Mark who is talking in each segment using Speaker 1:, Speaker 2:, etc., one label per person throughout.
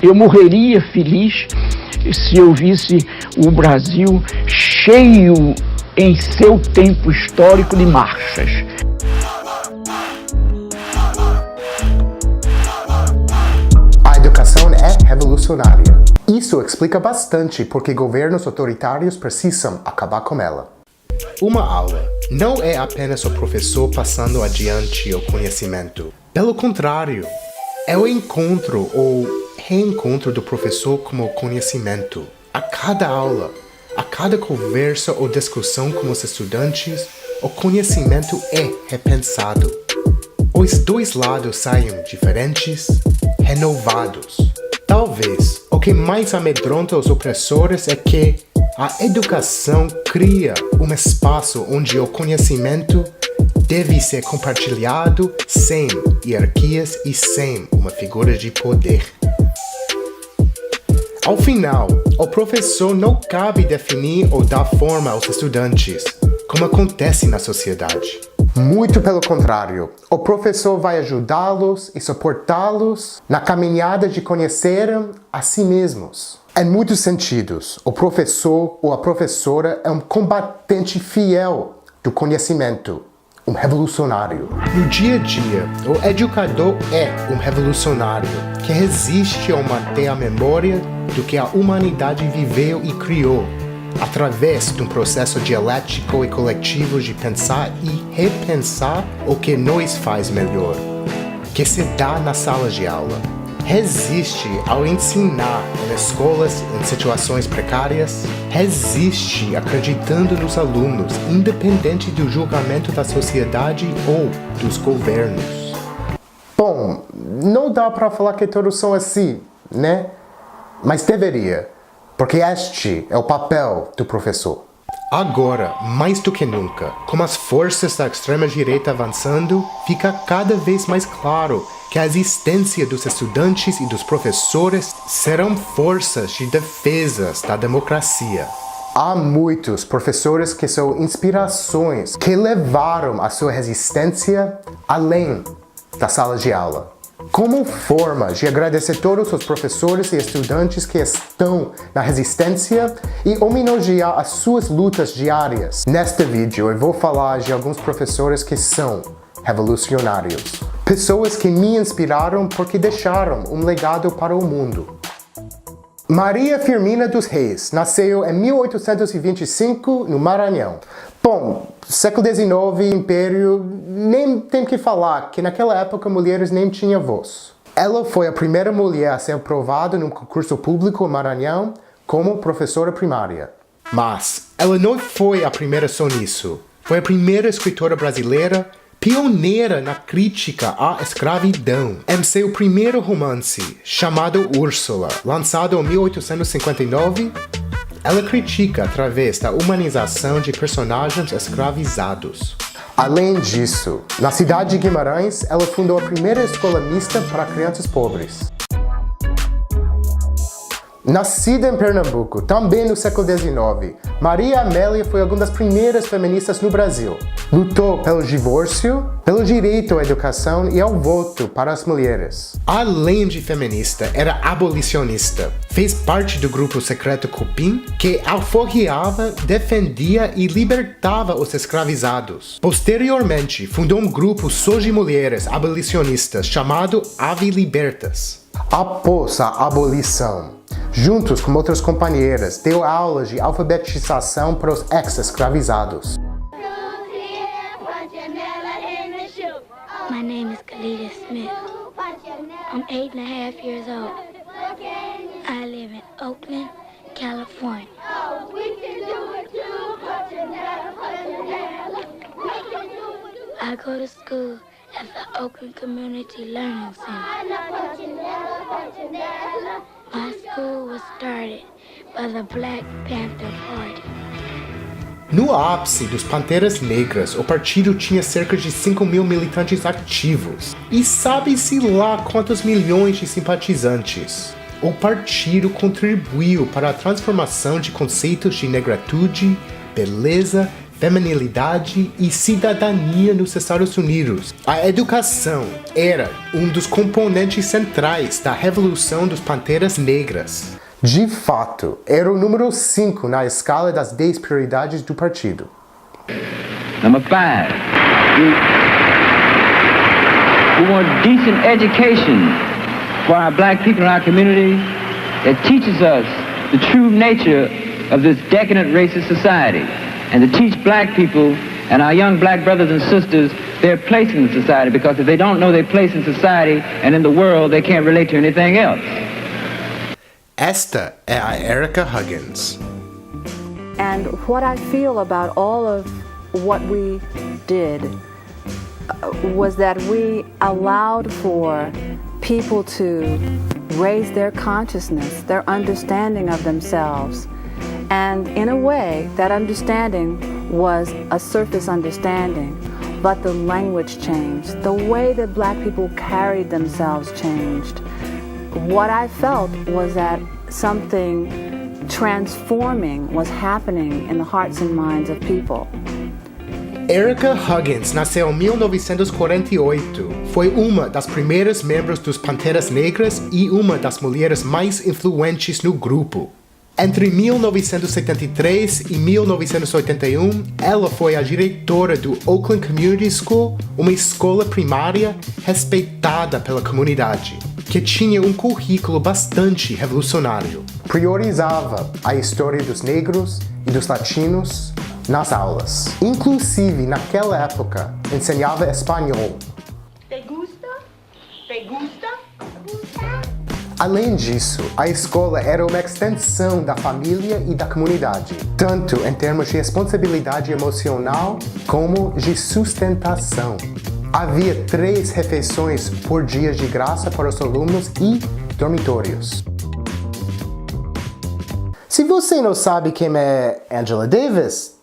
Speaker 1: Eu morreria feliz se eu visse o Brasil cheio em seu tempo histórico de marchas.
Speaker 2: A educação é revolucionária. Isso explica bastante porque governos autoritários precisam acabar com ela. Uma aula não é apenas o professor passando adiante o conhecimento. Pelo contrário, é o encontro ou reencontro do professor com o conhecimento. A cada aula, a cada conversa ou discussão com os estudantes, o conhecimento é repensado. Os dois lados saem diferentes, renovados. Talvez o que mais amedronta os opressores é que a educação cria um espaço onde o conhecimento deve ser compartilhado sem hierarquias e sem uma figura de poder. Ao final, o professor não cabe definir ou dar forma aos estudantes, como acontece na sociedade. Muito pelo contrário, o professor vai ajudá-los e suportá-los na caminhada de conhecerem a si mesmos. Em muitos sentidos, o professor ou a professora é um combatente fiel do conhecimento, um revolucionário. No dia a dia, o educador é um revolucionário que resiste ao manter a memória do que a humanidade viveu e criou, através de um processo dialético e coletivo de pensar e repensar o que nos faz melhor, que se dá na sala de aula. Resiste ao ensinar em escolas em situações precárias, resiste acreditando nos alunos, independente do julgamento da sociedade ou dos governos. Bom, não dá para falar que todos são assim, né? Mas deveria, porque este é o papel do professor. Agora, mais do que nunca, com as forças da extrema-direita avançando, fica cada vez mais claro que a existência dos estudantes e dos professores serão forças de defesa da democracia. Há muitos professores que são inspirações que levaram a sua resistência além da sala de aula. Como forma de agradecer todos os professores e estudantes que estão na resistência e homenagear as suas lutas diárias, neste vídeo eu vou falar de alguns professores que são revolucionários. Pessoas que me inspiraram porque deixaram um legado para o mundo. Maria Firmina dos Reis nasceu em 1825 no Maranhão. Bom, século XIX, Império, nem tem que falar que naquela época mulheres nem tinham voz. Ela foi a primeira mulher a ser aprovada num concurso público no Maranhão como professora primária. Mas ela não foi a primeira só nisso. Foi a primeira escritora brasileira pioneira na crítica à escravidão. Em seu primeiro romance, chamado Úrsula, lançado em 1859, ela critica através da humanização de personagens escravizados. Além disso, na cidade de Guimarães, ela fundou a primeira escola mista para crianças pobres. Nascida em Pernambuco, também no século XIX, Maria Amélia foi uma das primeiras feministas no Brasil. Lutou pelo divórcio, pelo direito à educação e ao voto para as mulheres. Além de feminista, era abolicionista. Fez parte do grupo secreto Cupim, que alforriava, defendia e libertava os escravizados. Posteriormente, fundou um grupo só de mulheres abolicionistas chamado Ave Libertas. Após a abolição, juntos com outras companheiras, deu aulas de alfabetização para os ex-escravizados.
Speaker 3: My name is Kalita Smith. I'm 8.5 years old. I live in Oakland, California. I go to school at the Oakland Community Learning Center. My school was started by the Black Panther Party.
Speaker 2: No ápice dos Panteras Negras, o partido tinha cerca de 5.000 militantes ativos. E sabe-se lá quantos milhões de simpatizantes. O partido contribuiu para a transformação de conceitos de negritude, beleza, feminilidade e cidadania nos Estados Unidos. A educação era um dos componentes centrais da Revolução dos Panteras Negras. De fato, era o número 5 na escala das 10 prioridades do partido.
Speaker 4: Number 5, we want decent education for our black people in our community that teaches us the true nature of this decadent racist society, and to teach black people and our young black brothers and sisters their place in the society, because if they don't know their place in society and in the world, they can't relate to anything else.
Speaker 2: Esta é a Erica Huggins.
Speaker 5: And what I feel about all of what we did was that we allowed for people to raise their consciousness, their understanding of themselves. And in a way, that understanding was a surface understanding, but the language changed. The way that black people carried themselves changed. What I felt was that something transforming was happening in the hearts and minds of people.
Speaker 2: Erica Huggins nasceu em 1948. Foi uma das primeiras membros dos Panteras Negras e uma das mulheres mais influentes no grupo. Entre 1973 e 1981, ela foi a diretora do Oakland Community School, uma escola primária respeitada pela comunidade, que tinha um currículo bastante revolucionário. Priorizava a história dos negros e dos latinos nas aulas. Inclusive, naquela época, ensinava espanhol.
Speaker 6: ¿Te gusta? ¿Te gusta?
Speaker 2: Além disso, a escola era uma extensão da família e da comunidade, tanto em termos de responsabilidade emocional como de sustentação. Havia 3 refeições por dia de graça para os alunos e dormitórios. Se você não sabe quem é Angela Davis,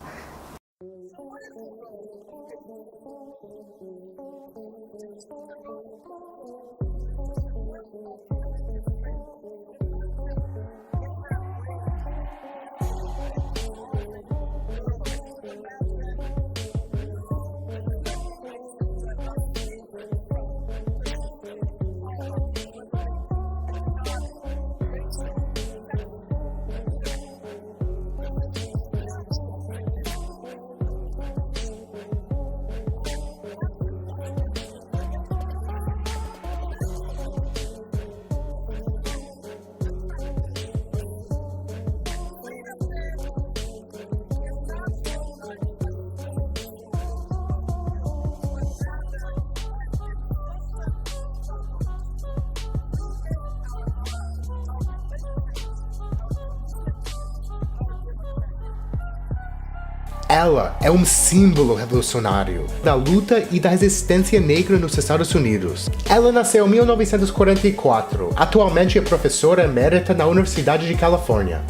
Speaker 2: ela é um símbolo revolucionário da luta e da resistência negra nos Estados Unidos. Ela nasceu em 1944. Atualmente é professora emérita na Universidade de Califórnia.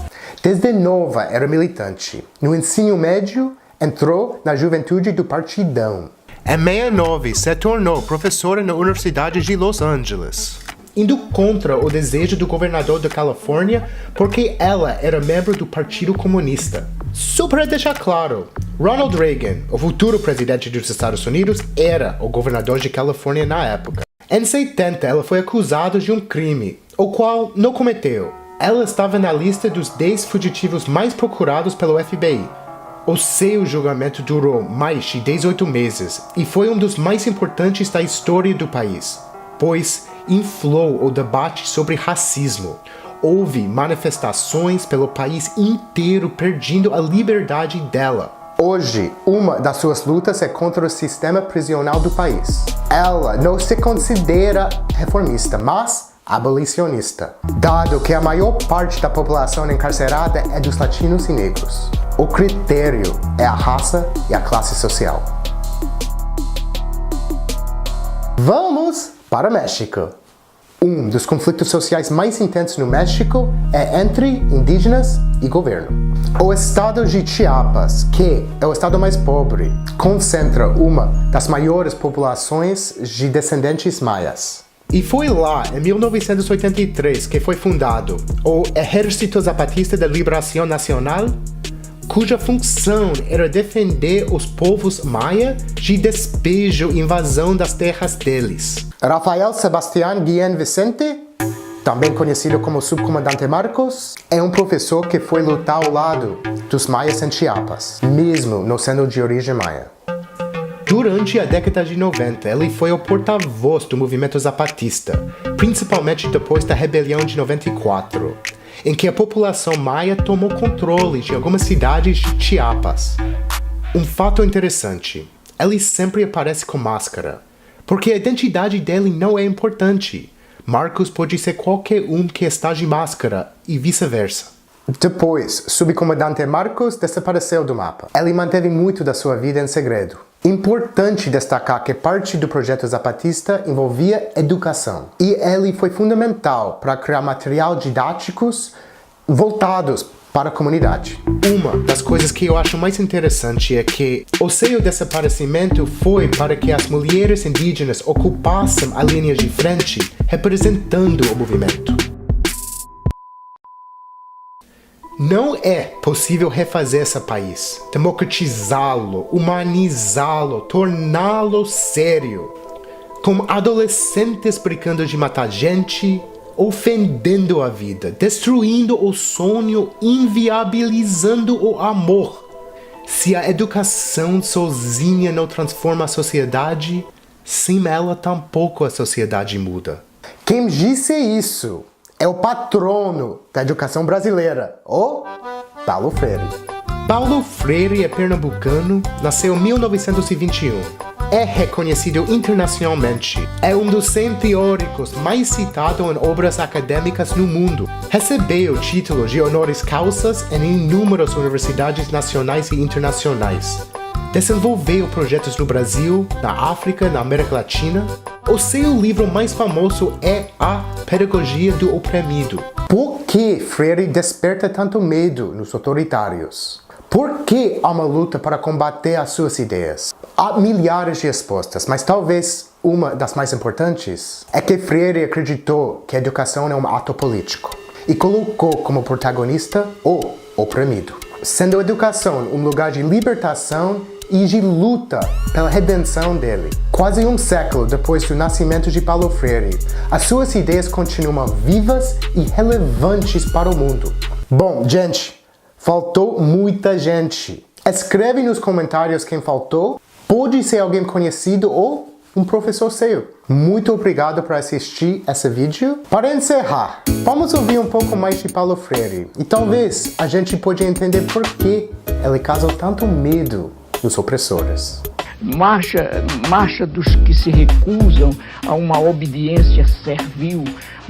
Speaker 2: Desde nova era militante. No ensino médio, entrou na juventude do Partidão. Em 69, se tornou professora na Universidade de Los Angeles, indo contra o desejo do governador da Califórnia porque ela era membro do Partido Comunista. Só para deixar claro, Ronald Reagan, o futuro presidente dos Estados Unidos, era o governador de Califórnia na época. Em 70, ela foi acusada de um crime, o qual não cometeu. Ela estava na lista dos 10 fugitivos mais procurados pelo FBI. O seu julgamento durou mais de 18 meses e foi um dos mais importantes da história do país, pois inflou o debate sobre racismo. Houve manifestações pelo país inteiro pedindo a liberdade dela. Hoje, uma das suas lutas é contra o sistema prisional do país. Ela não se considera reformista, mas abolicionista, dado que a maior parte da população encarcerada é dos latinos e negros. O critério é a raça e a classe social. Vamos para o México. Um dos conflitos sociais mais intensos no México é entre indígenas e governo. O estado de Chiapas, que é o estado mais pobre, concentra uma das maiores populações de descendentes maias. E foi lá, em 1983, que foi fundado o Ejército Zapatista de Liberación Nacional, cuja função era defender os povos maia de despejo e invasão das terras deles. Rafael Sebastián Guillén Vicente, também conhecido como Subcomandante Marcos, é um professor que foi lutar ao lado dos maias em Chiapas, mesmo não sendo de origem maia. Durante a década de 90, ele foi o porta-voz do movimento zapatista, principalmente depois da rebelião de 94, em que a população maia tomou controle de algumas cidades de Chiapas. Um fato interessante, ele sempre aparece com máscara, porque a identidade dele não é importante. Marcos pode ser qualquer um que está de máscara e vice-versa. Depois, Subcomandante Marcos desapareceu do mapa. Ele manteve muito da sua vida em segredo. Importante destacar que parte do projeto zapatista envolvia educação. E ele foi fundamental para criar material didáticos voltados para a comunidade. Uma das coisas que eu acho mais interessante é que o seu desaparecimento foi para que as mulheres indígenas ocupassem a linha de frente, representando o movimento. Não é possível refazer esse país, democratizá-lo, humanizá-lo, torná-lo sério, com adolescentes brincando de matar gente, ofendendo a vida, destruindo o sonho, inviabilizando o amor. Se a educação sozinha não transforma a sociedade, sem ela tampouco a sociedade muda. Quem disse isso é o patrono da educação brasileira, o Paulo Freire. Paulo Freire é pernambucano, nasceu em 1921. É reconhecido internacionalmente. É um dos 100 teóricos mais citados em obras acadêmicas no mundo. Recebeu o título de honoris causas em inúmeras universidades nacionais e internacionais. Desenvolveu projetos no Brasil, na África, na América Latina. O seu livro mais famoso é A Pedagogia do Oprimido. Por que Freire desperta tanto medo nos autoritários? Por que há uma luta para combater as suas ideias? Há milhares de respostas, mas talvez uma das mais importantes é que Freire acreditou que a educação é um ato político e colocou como protagonista o oprimido, sendo a educação um lugar de libertação e de luta pela redenção dele. Quase um século depois do nascimento de Paulo Freire, as suas ideias continuam vivas e relevantes para o mundo. Bom, gente, faltou muita gente. Escreve nos comentários quem faltou. Pode ser alguém conhecido ou um professor seu. Muito obrigado por assistir esse vídeo. Para encerrar, vamos ouvir um pouco mais de Paulo Freire. E talvez a gente pode entender por que ele causou tanto medo nos opressores.
Speaker 1: Marcha dos que se recusam a uma obediência servil,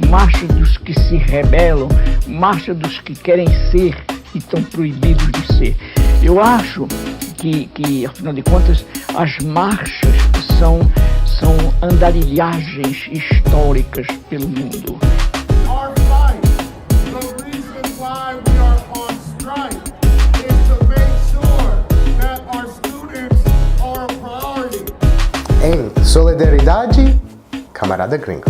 Speaker 1: marcha dos que se rebelam, marcha dos que querem ser e estão proibidos de ser. Eu acho que afinal de contas, as marchas são andarilhagens históricas pelo mundo.
Speaker 7: Our fight, the reason why we are on strike is to make sure that our students are a priority.
Speaker 2: Em solidariedade, camarada gringo.